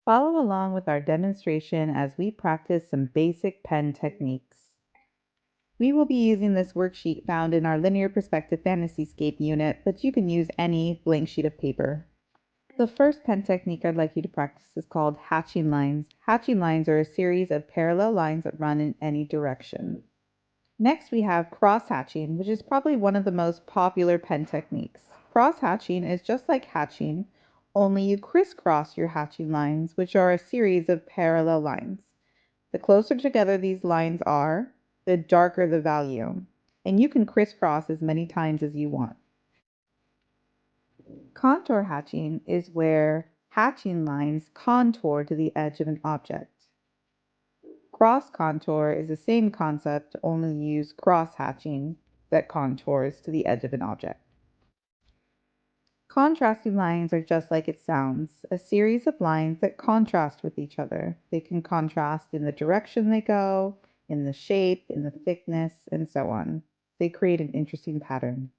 Follow along with our demonstration as we practice some basic pen techniques. We will be using this worksheet found in our Linear Perspective Fantasyscape unit, but you can use any blank sheet of paper. The first pen technique I'd like you to practice is called hatching lines. Hatching lines are a series of parallel lines that run in any direction. Next, we have crosshatching, which is probably one of the most popular pen techniques. Crosshatching is just like hatching, only you crisscross your hatching lines, which are a series of parallel lines. The closer together these lines are, the darker the value, and you can crisscross as many times as you want. Contour hatching is where hatching lines contour to the edge of an object. Cross contour is the same concept, only you use cross hatching that contours to the edge of an object. Contrasting lines are just like it sounds, a series of lines that contrast with each other. They can contrast in the direction they go, in the shape, in the thickness, and so on. They create an interesting pattern.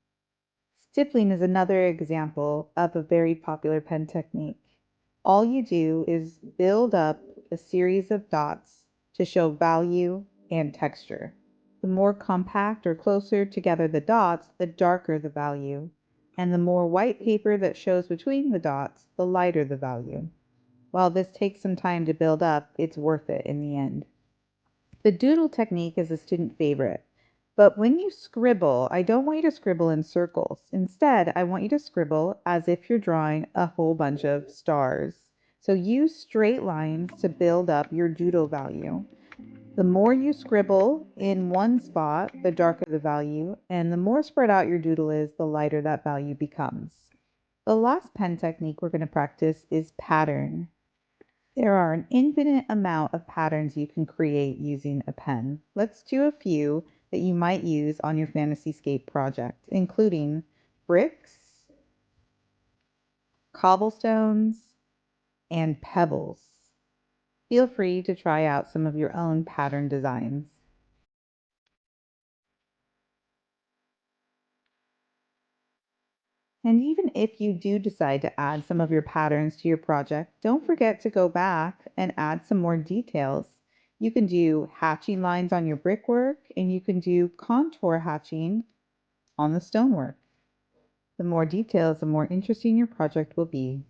Stippling is another example of a very popular pen technique. All you do is build up a series of dots to show value and texture. The more compact or closer together the dots, the darker the value, and the more white paper that shows between the dots, the lighter the value. While this takes some time to build up, it's worth it in the end. The doodle technique is a student favorite. But when you scribble, I don't want you to scribble in circles. Instead, I want you to scribble as if you're drawing a whole bunch of stars. So use straight lines to build up your doodle value. The more you scribble in one spot, the darker the value, and the more spread out your doodle is, the lighter that value becomes. The last pen technique we're going to practice is pattern. There are an infinite amount of patterns you can create using a pen. Let's do a few that you might use on your Fantasyscape project, including bricks, cobblestones, and pebbles. Feel free to try out some of your own pattern designs. And even if you do decide to add some of your patterns to your project, don't forget to go back and add some more details. You can do hatching lines on your brickwork, and you can do contour hatching on the stonework. The more details, the more interesting your project will be.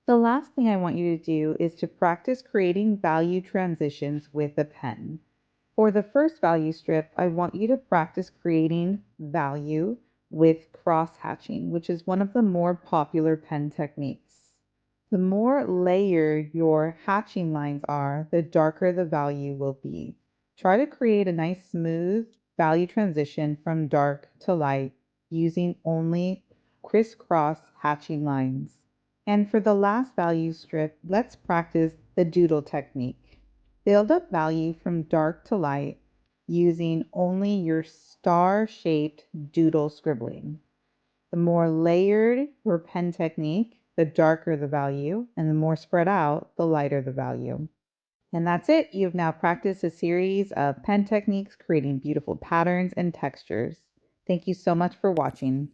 The last thing I want you to do is to practice creating value transitions with a pen. For the first value strip, I want you to practice creating value with cross-hatching, which is one of the more popular pen techniques. The more layered your hatching lines are, the darker the value will be. Try to create a nice smooth value transition from dark to light using only crisscross hatching lines. And for the last value strip, let's practice the doodle technique. Build up value from dark to light using only your star-shaped doodle scribbling. The more layered your pen technique, the darker the value, and the more spread out, the lighter the value. And that's it. You've now practiced a series of pen techniques creating beautiful patterns and textures. Thank you so much for watching.